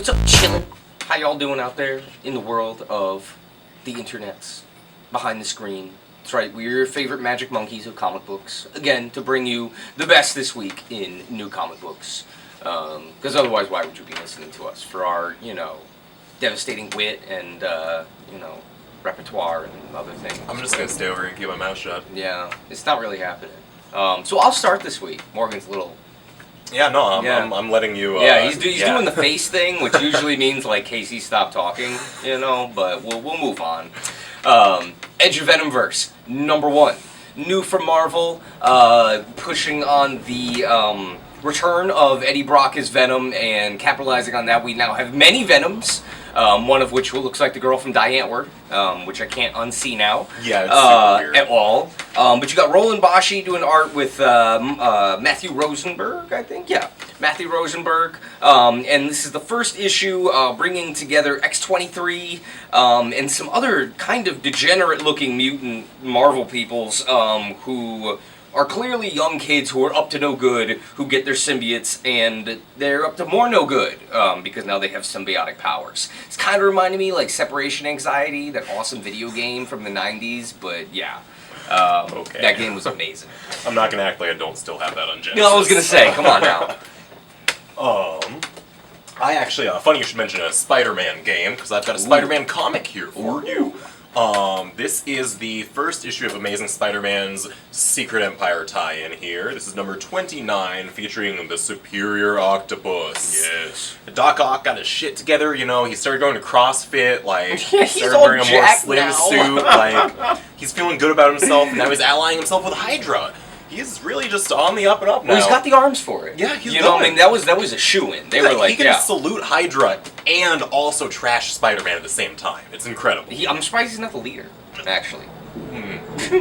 what's up, chillin'? How y'all doing out there in the world of the internets, behind the screen? That's right, we're your favorite magic monkeys of comic books. Again, to bring you the best this week in new comic books. Because otherwise, why would you be listening to us? For our, devastating wit and, repertoire and other things. I'm just going to stay over here and keep my mouth shut. Yeah, it's not really happening. So I'll start this week. Morgan's a little... Yeah, no, I'm letting you... he's doing the face thing, which usually means, Casey, stop talking, but we'll move on. Edge of Venomverse, #1. New from Marvel, pushing on the return of Eddie Brock as Venom, and capitalizing on that, we now have many Venoms, one of which looks like the girl from Die Antwoord, which I can't unsee now. Yeah, it's super weird. At all. But you got Roland Bashi doing art with Matthew Rosenberg, I think. Yeah, Matthew Rosenberg. And this is the first issue bringing together X-23 and some other kind of degenerate-looking mutant Marvel peoples who are clearly young kids who are up to no good, who get their symbiotes, and they're up to more no good, because now they have symbiotic powers. It's kind of reminding me like Separation Anxiety, that awesome video game from the 90s, but yeah. Okay. That game was amazing. I'm not going to act like I don't still have that on Genesis. No, I was going to say, come on now. I actually, funny you should mention a Spider-Man game, because I've got a Spider-Man comic here for you. This is the first issue of Amazing Spider-Man's Secret Empire tie-in here. This is number 29, featuring the Superior Octopus. Yes. Doc Ock got his shit together, he started going to CrossFit, he's started all wearing a more jacked slim now. suit, he's feeling good about himself, and now he's allying himself with Hydra. He's really just on the up and up now. Well, he's got the arms for it. Yeah, he's You know what I mean? That was a shoo-in. They were like, he can salute Hydra and also trash Spider-Man at the same time. It's incredible. I'm surprised he's not the leader, actually.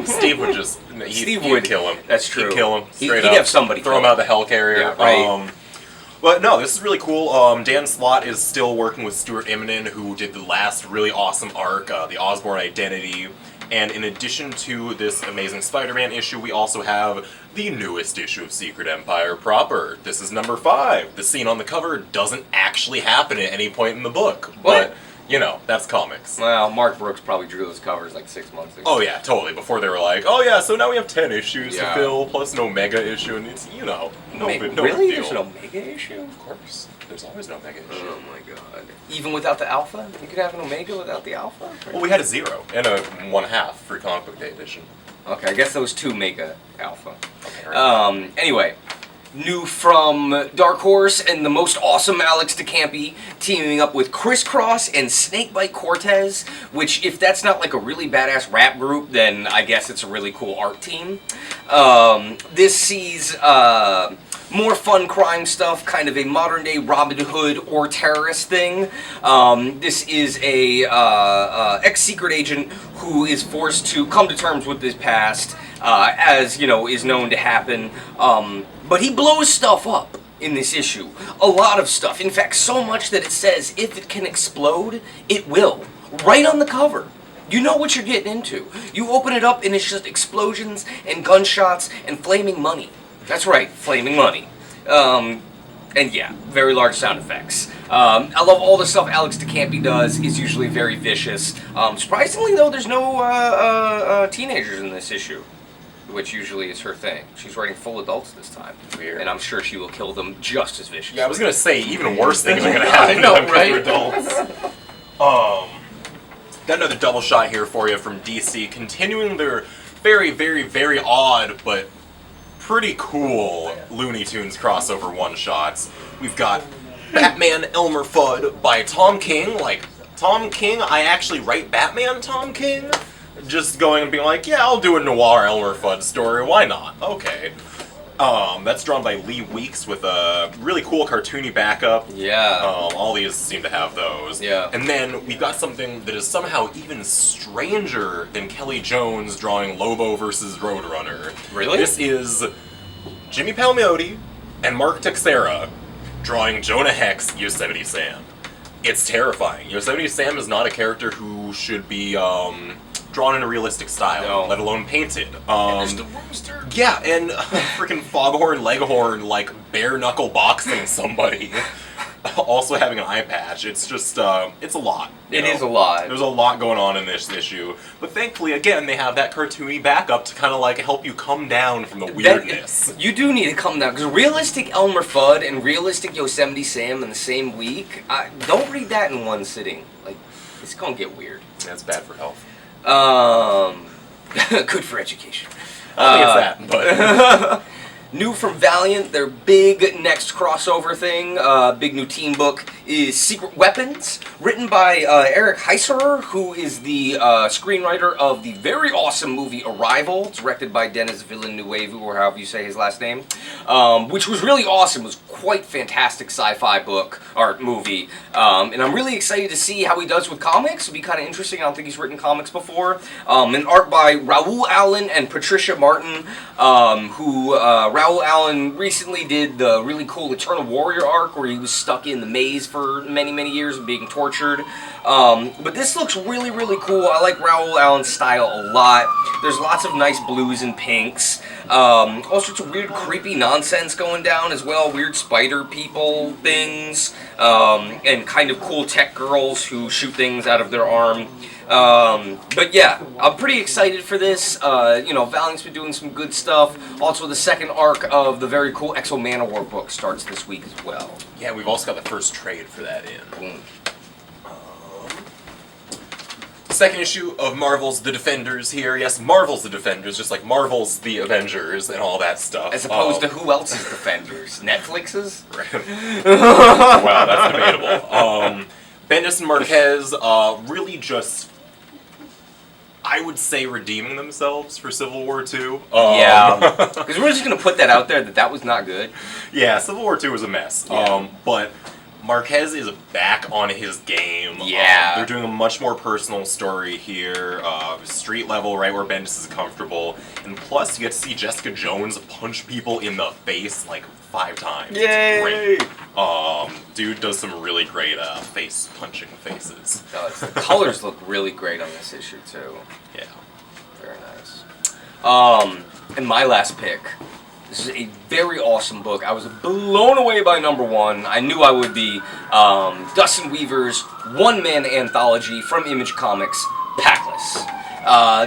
Steve would just... Steve would kill him. That's true. He'd kill him, straight He'd up. have somebody throw him out of the hell carrier. Yeah, right. But no, this is really cool. Dan Slott is still working with Stuart Immonen, who did the last really awesome arc, the Osborn Identity. And in addition to this Amazing Spider-Man issue, we also have the newest issue of Secret Empire proper. This is number 5. The scene on the cover doesn't actually happen at any point in the book. What? But, that's comics. Well, Mark Brooks probably drew those covers 6 months ago. Oh yeah, totally. Before they were like, oh yeah, so now we have 10 issues to Yeah. fill, plus an Omega issue, and it's, no Really? big deal. There's an Omega issue? Of course. There's always an Omega issue. Oh my god. Even without the Alpha? You could have an Omega without the Alpha? Well, we had a 0 and a 1/2 for Comic Book Day edition. Okay, I guess those 2 Mega Alpha. Okay, right. Anyway, new from Dark Horse and the most awesome Alex DeCampi teaming up with Crisscross and Snakebite Cortez, which if that's not a really badass rap group, then I guess it's a really cool art team. This sees more fun crime stuff, kind of a modern day Robin Hood or terrorist thing. This is a ex-secret agent who is forced to come to terms with his past, as is known to happen. But he blows stuff up in this issue. A lot of stuff. In fact, so much that it says if it can explode, it will. Right on the cover. You know what you're getting into. You open it up and it's just explosions and gunshots and flaming money. That's right, flaming money. And yeah, very large sound effects. I love all the stuff Alex DeCampi does. He's usually very vicious. Surprisingly, though, there's no teenagers in this issue, which usually is her thing. She's writing full adults this time. Weird. And I'm sure she will kill them just as viciously. Yeah, I was gonna say, even worse things are gonna happen I know, to right? adults. Got another double shot here for you from DC, continuing their very, very, very odd, but pretty cool Looney Tunes crossover one-shots. We've got Batman Elmer Fudd by Tom King. Tom King, I actually write Batman Tom King? Just going and being like, yeah, I'll do a noir Elmer Fudd story, why not? Okay. That's drawn by Lee Weeks with a really cool cartoony backup. Yeah. All these seem to have those. Yeah. And then we've got something that is somehow even stranger than Kelly Jones drawing Lobo versus Roadrunner. Really? This is Jimmy Palmiotti and Mark Texeira drawing Jonah Hex, Yosemite Sam. It's terrifying. Yosemite Sam is not a character who should be drawn in a realistic style, let alone painted. And there's the rooster. Yeah, and freaking Foghorn Leghorn, bare knuckle boxing somebody. also having an eye patch. It's just, it's a lot. It is a lot. There's a lot going on in this issue. But thankfully, again, they have that cartoony backup to kind of like help you come down from the weirdness. You do need to come down, because realistic Elmer Fudd and realistic Yosemite Sam in the same week, don't read that in one sitting. Like, it's gonna get weird. That's bad for health. Good for education. I think it's that, but... New from Valiant, their big next crossover thing, big new team book, is Secret Weapons, written by Eric Heiserer, who is the screenwriter of the very awesome movie Arrival, directed by Denis Villeneuve, or however you say his last name, which was really awesome. It was quite fantastic sci-fi book, or movie, and I'm really excited to see how he does with comics. It'll be kind of interesting. I don't think he's written comics before. And art by Raoul Allen and Patricia Martin, who Raoul Allen recently did the really cool Eternal Warrior arc where he was stuck in the maze for many, many years and being tortured. But this looks really, really cool. I like Raoul Allen's style a lot. There's lots of nice blues and pinks. All sorts of weird, creepy nonsense going down as well. Weird spider people things. And kind of cool tech girls who shoot things out of their arm. But yeah, I'm pretty excited for this. Valiant's been doing some good stuff. Also, the second arc of the very cool Exo Manowar book starts this week as well. Yeah, we've also got the first trade for that in. Boom. Second issue of Marvel's The Defenders here. Yes, Marvel's The Defenders, just like Marvel's The Avengers and all that stuff. As opposed to who else's Defenders? Netflix's? Wow, that's debatable. Bendis and Marquez really just, I would say, redeeming themselves for Civil War II. Yeah. Because we're just going to put that out there that was not good. Yeah, Civil War II was a mess. Yeah. But Marquez is back on his game. Yeah. They're doing a much more personal story here, street level, right where Bendis is comfortable. And plus, you get to see Jessica Jones punch people in the face like 5 times. Yay! It's great. Dude does some really great face punching faces. It does. The colors look really great on this issue too. Yeah. Very nice. And my last pick. This is a very awesome book. I was blown away by #1. I knew I would be. Dustin Weaver's one-man anthology from Image Comics, Paklis.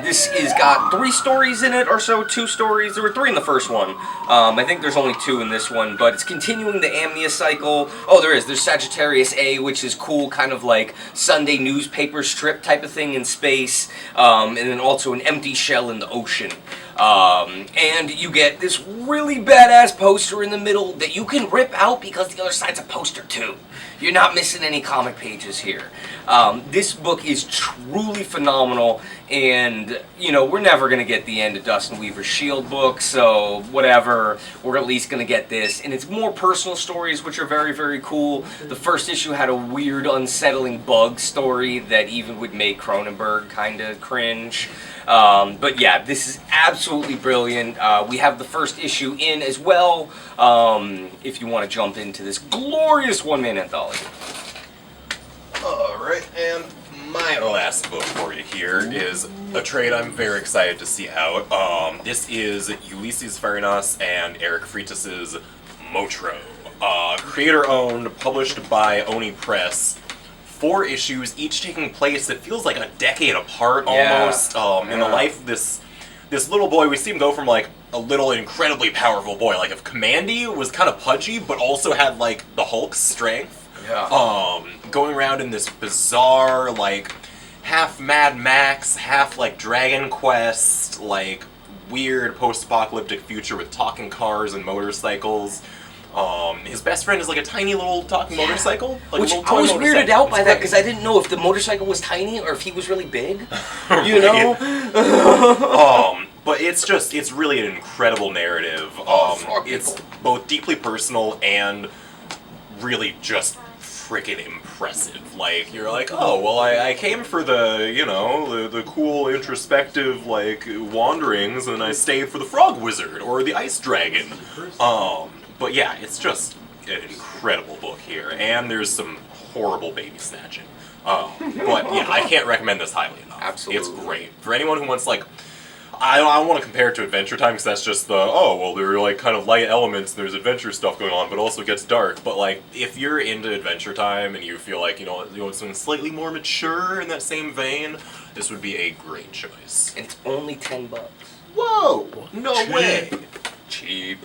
This has got 3 stories in it, or so, 2 stories. There were 3 in the first one. I think there's only 2 in this one, but it's continuing the Amnia cycle. Oh, there is. There's Sagittarius A, which is cool, kind of like Sunday newspaper strip type of thing in space, and then also an empty shell in the ocean. And you get this really badass poster in the middle that you can rip out because the other side's a poster too. You're not missing any comic pages here. This book is truly phenomenal, and, we're never going to get the end of Dustin Weaver's S.H.I.E.L.D. book, so whatever, we're at least going to get this. And it's more personal stories, which are very, very cool. The first issue had a weird, unsettling bug story that even would make Cronenberg kind of cringe. But yeah, this is absolutely brilliant. We have the first issue in as well, if you want to jump into this glorious one-man anthology. Alright, and my last book for you here is a trade I'm very excited to see out. This is Ulysses Farinas and Eric Freitas' Motro. Creator-owned, published by Oni Press. 4 issues, each taking place, it feels like a decade apart almost. In the life of this little boy. We see him go from like a little incredibly powerful boy. Like if Commandy was kind of pudgy, but also had like the Hulk's strength. Yeah. Going around in this bizarre, like, half Mad Max, half like Dragon Quest, like weird post-apocalyptic future with talking cars and motorcycles. His best friend is like a tiny little talking motorcycle. Like which a little I was toy weirded motorcycle. out by that because I didn't know if the motorcycle was tiny or if he was really big. You know? But it's really an incredible narrative. It's both deeply personal and really just freaking impressive. Like, you're like, oh, well, I came for the cool, introspective, like, wanderings, and I stayed for the Frog Wizard or the Ice Dragon. But yeah, it's just an incredible book here, and there's some horrible baby snatching. But yeah, I can't recommend this highly enough. Absolutely. It's great. For anyone who wants, like, I don't want to compare it to Adventure Time because that's just there are like kind of light elements and there's adventure stuff going on, but also it gets dark. But like, if you're into Adventure Time and you feel like you know something slightly more mature in that same vein, this would be a great choice. And it's only $10. Whoa! No way! Cheap.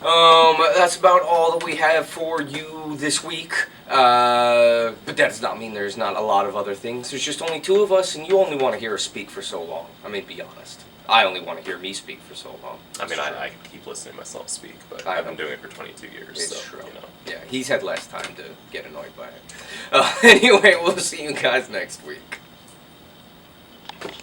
That's about all that we have for you this week. But that does not mean there's not a lot of other things. There's just only two of us, and you only want to hear us speak for so long. I mean, be honest. I only want to hear me speak for so long. I mean, I can keep listening to myself speak, but I've been doing it for 22 years, it's so, true. you know. Yeah, he's had less time to get annoyed by it. Anyway, we'll see you guys next week.